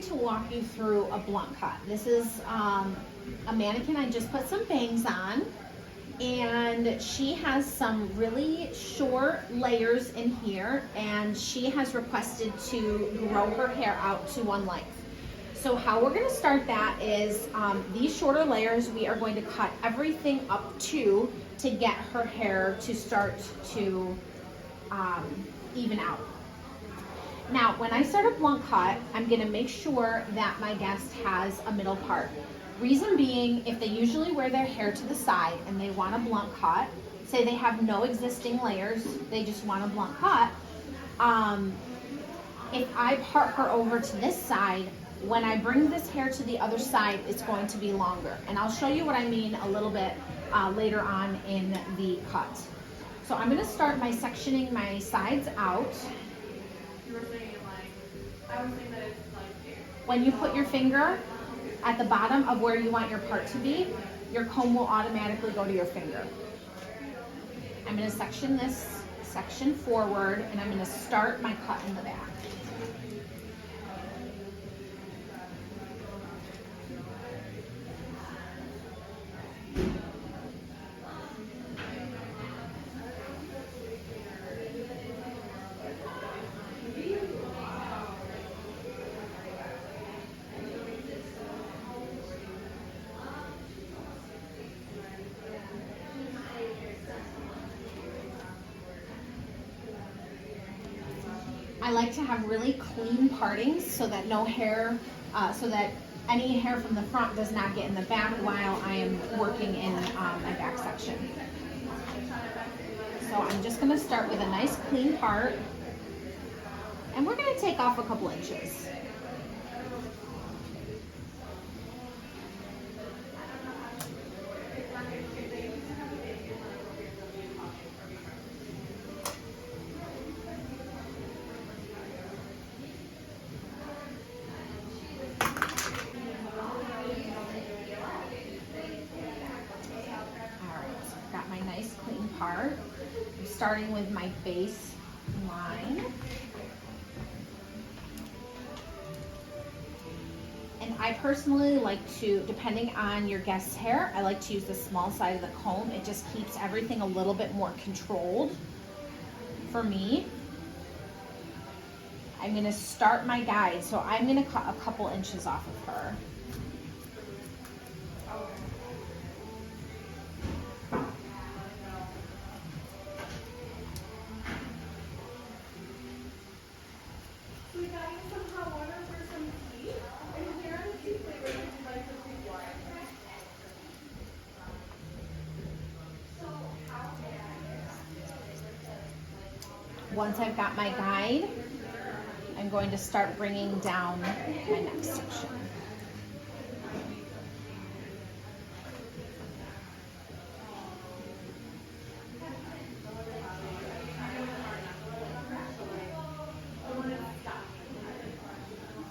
going to walk you through a blunt cut. This is a mannequin I just put some bangs on, and she has some really short layers in here, and she has requested to grow her hair out to one length. So how we're going to start that is these shorter layers we are going to cut everything up to get her hair to start to even out. Now, when I start a blunt cut, I'm going to make sure that my guest has a middle part. Reason being, if they usually wear their hair to the side and they want a blunt cut, say they have no existing layers, they just want a blunt cut, if I part her over to this side, when I bring this hair to the other side, it's going to be longer. And I'll show you what I mean a little bit later on in the cut. So I'm going to start by sectioning my sides out. You were saying I was saying that it's When you put your finger at the bottom of where you want your part to be, your comb will automatically go to your finger. I'm going to section this section forward, and I'm going to start my cut in the back. I like to have really clean partings so that no hair, so that any hair from the front does not get in the back while I am working in my back section. So I'm just going to start with a nice clean part, and we're going to take off a couple inches. Part. I'm starting with my base line. And I personally like to, depending on your guest's hair, I like to use the small side of the comb. It just keeps everything a little bit more controlled for me. I'm going to start my guide, so I'm going to cut a couple inches off of her. Once I've got my guide, I'm going to start bringing down my next section.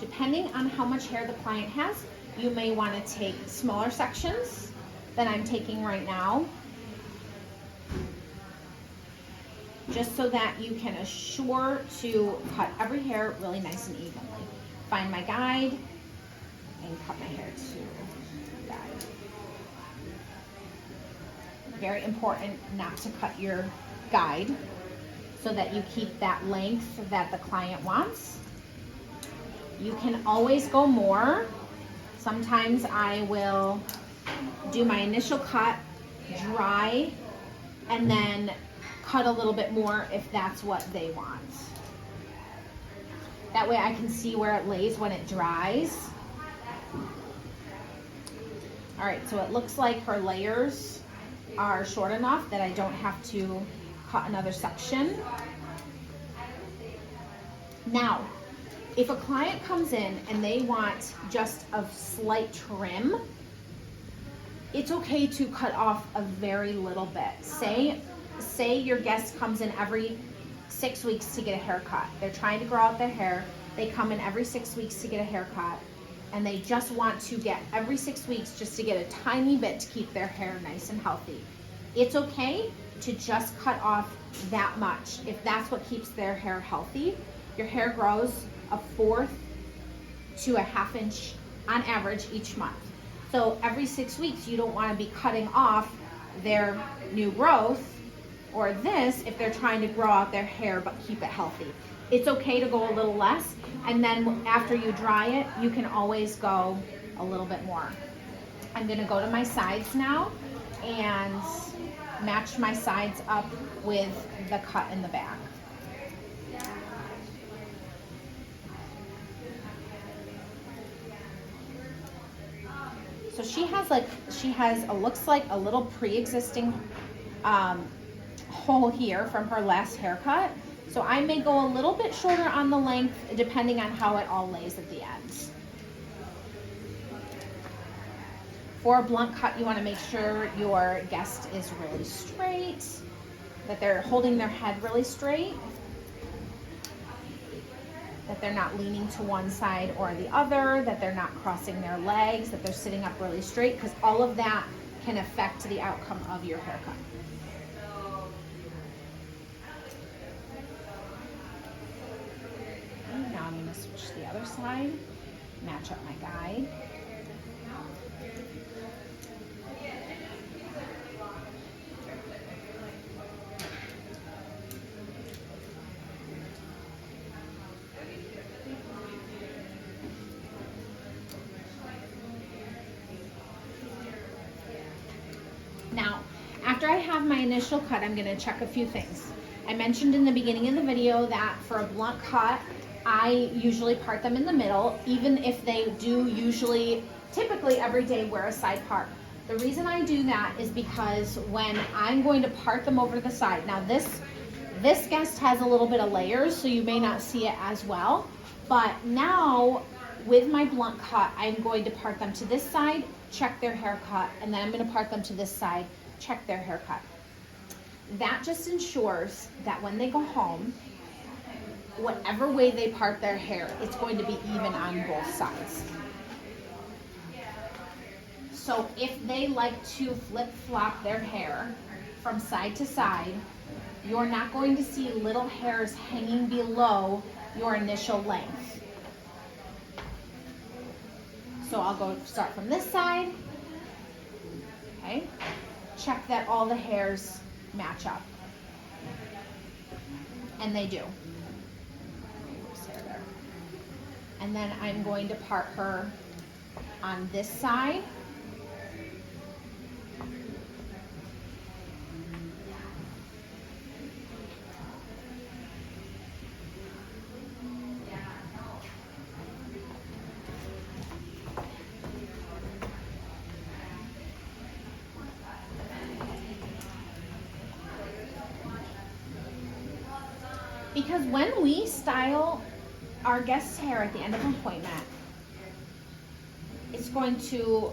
Depending on how much hair the client has, you may want to take smaller sections than I'm taking right now, just so that you can assure to cut every hair really nice and evenly. Find my guide and cut my hair to the guide. Very important not to cut your guide so that you keep that length that the client wants. You can always go more. Sometimes I will do my initial cut, dry, and then cut a little bit more if that's what they want. That way I can see where it lays when it dries. All right, so it looks like her layers are short enough that I don't have to cut another section. Now, if a client comes in and they want just a slight trim, it's okay to cut off a very little bit. Say your guest comes in every 6 weeks to get a haircut. They're trying to grow out their hair. They come in every 6 weeks to get a haircut, and they just want to get every 6 weeks just to get a tiny bit to keep their hair nice and healthy. It's okay to just cut off that much if that's what keeps their hair healthy. Your hair grows a fourth to a 1/2 inch on average each month. So every 6 weeks, you don't want to be cutting off their new growth or this if they're trying to grow out their hair but keep it healthy. It's okay to go a little less, and then after you dry it, you can always go a little bit more. I'm gonna go to my sides now and match my sides up with the cut in the back. So she has looks like a little pre-existing hole here from her last haircut. So I may go a little bit shorter on the length depending on how it all lays at the ends. For a blunt cut, you want to make sure your guest is really straight, that they're holding their head really straight, that they're not leaning to one side or the other, that they're not crossing their legs, that they're sitting up really straight, because all of that can affect the outcome of your haircut. And now I'm going to switch to the other side, match up my guide. Now, after I have my initial cut, I'm going to check a few things. I mentioned in the beginning of the video that for a blunt cut, I usually part them in the middle, even if they do typically every day wear a side part. The reason I do that is because when I'm going to part them over to the side, now this guest has a little bit of layers, so you may not see it as well, but now with my blunt cut, I'm going to part them to this side, check their haircut, and then I'm going to part them to this side, check their haircut. That just ensures that when they go home, whatever way they part their hair, it's going to be even on both sides. So if they like to flip-flop their hair from side to side, you're not going to see little hairs hanging below your initial length. So I'll start from this side, okay? Check that all the hairs match up. And they do. And then I'm going to part her on this side. Because when we style our guest's hair at the end of an appointment, it's going to,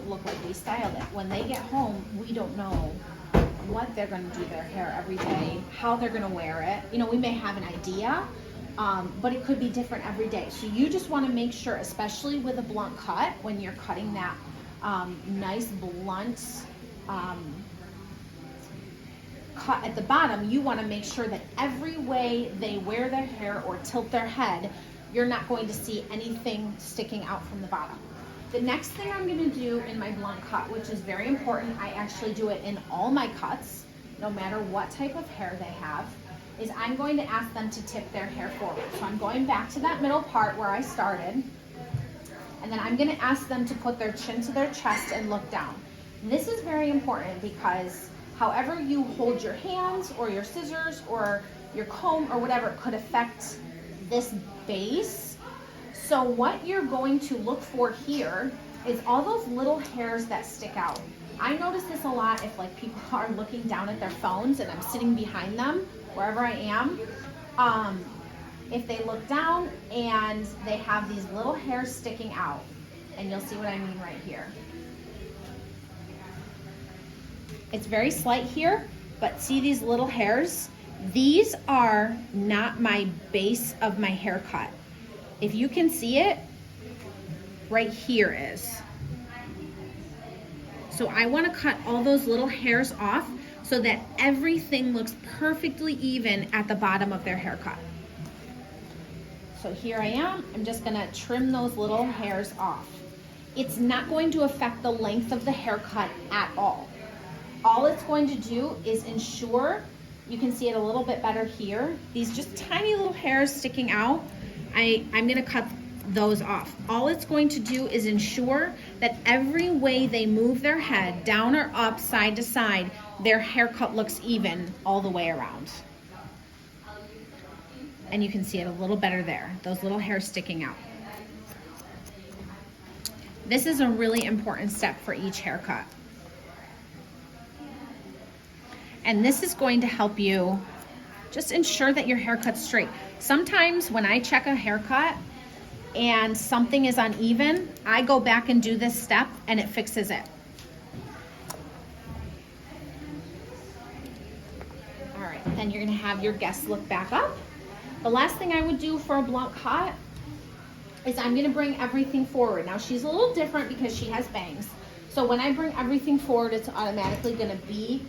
look like we styled it. When they get home, we don't know what they're going to do their hair every day, how they're going to wear it. We may have an idea, but it could be different every day. So you just want to make sure, especially with a blunt cut, when you're cutting that nice blunt cut at the bottom, you want to make sure that every way they wear their hair or tilt their head, you're not going to see anything sticking out from the bottom. The next thing I'm going to do in my blunt cut, which is very important, I actually do it in all my cuts, no matter what type of hair they have, is I'm going to ask them to tip their hair forward. So I'm going back to that middle part where I started, and then I'm going to ask them to put their chin to their chest and look down. This is very important because however you hold your hands or your scissors or your comb or whatever could affect this base. So what you're going to look for here is all those little hairs that stick out. I notice this a lot if people are looking down at their phones and I'm sitting behind them, wherever I am. If they look down and they have these little hairs sticking out, and you'll see what I mean right here. It's very slight here, but see these little hairs? These are not my base of my haircut. If you can see it, right here is. So I want to cut all those little hairs off so that everything looks perfectly even at the bottom of their haircut. So here I am, I'm just gonna trim those little hairs off. It's not going to affect the length of the haircut at all. All it's going to do is ensure, you can see it a little bit better here, these just tiny little hairs sticking out, I'm gonna cut those off. All it's going to do is ensure that every way they move their head, down or up, side to side, their haircut looks even all the way around. And you can see it a little better there, those little hairs sticking out. This is a really important step for each haircut. And this is going to help you just ensure that your haircut's straight. Sometimes when I check a haircut and something is uneven, I go back and do this step and it fixes it. All right, then you're gonna have your guest look back up. The last thing I would do for a blunt cut is I'm gonna bring everything forward. Now she's a little different because she has bangs. So when I bring everything forward, it's automatically gonna be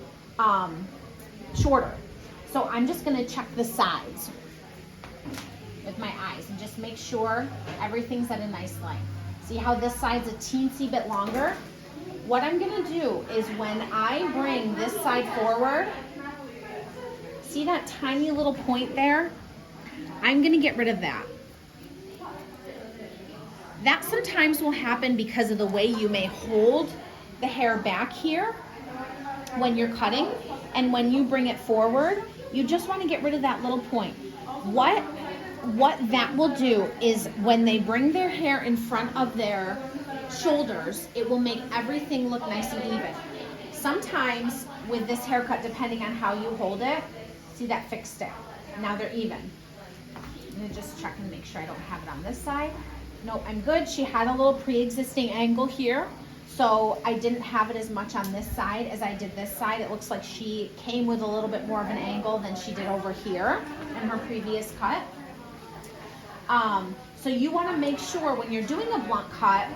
shorter. So I'm just gonna check the sides with my eyes and just make sure everything's at a nice length. See how this side's a teensy bit longer? What I'm gonna do is when I bring this side forward, see that tiny little point there? I'm gonna get rid of that. That sometimes will happen because of the way you may hold the hair back here when you're cutting, and when you bring it forward, you just want to get rid of that little point. What that will do is when they bring their hair in front of their shoulders, it will make everything look nice and even. Sometimes with this haircut, depending on how you hold it, see that fixed it. Now they're even. I'm gonna just check and make sure I don't have it on this side. No, I'm good. She had a little pre-existing angle here, so I didn't have it as much on this side as I did this side. It looks like she came with a little bit more of an angle than she did over here in her previous cut. So you want to make sure when you're doing a blunt cut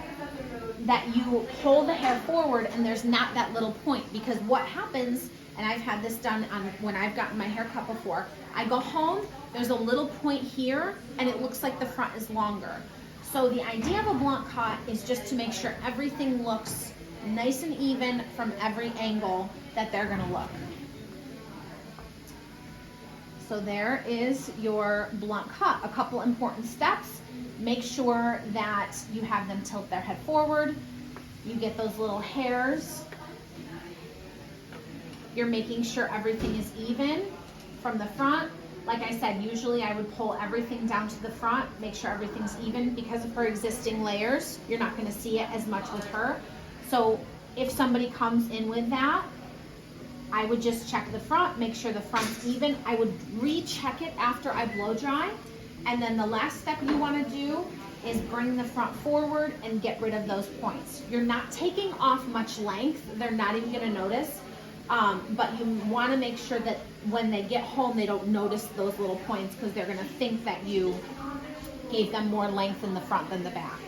that you hold the hair forward and there's not that little point, because what happens, and I've had this done on when I've gotten my hair cut before, I go home, there's a little point here and it looks like the front is longer. So the idea of a blunt cut is just to make sure everything looks nice and even from every angle that they're gonna look. So there is your blunt cut. A couple important steps. Make sure that you have them tilt their head forward. You get those little hairs. You're making sure everything is even from the front. Like I said, usually I would pull everything down to the front, make sure everything's even. Because of her existing layers, you're not gonna see it as much with her. So if somebody comes in with that, I would just check the front, make sure the front's even. I would recheck it after I blow dry. And then the last step you wanna do is bring the front forward and get rid of those points. You're not taking off much length. They're not even gonna notice. But you want to make sure that when they get home, they don't notice those little points, because they're going to think that you gave them more length in the front than the back.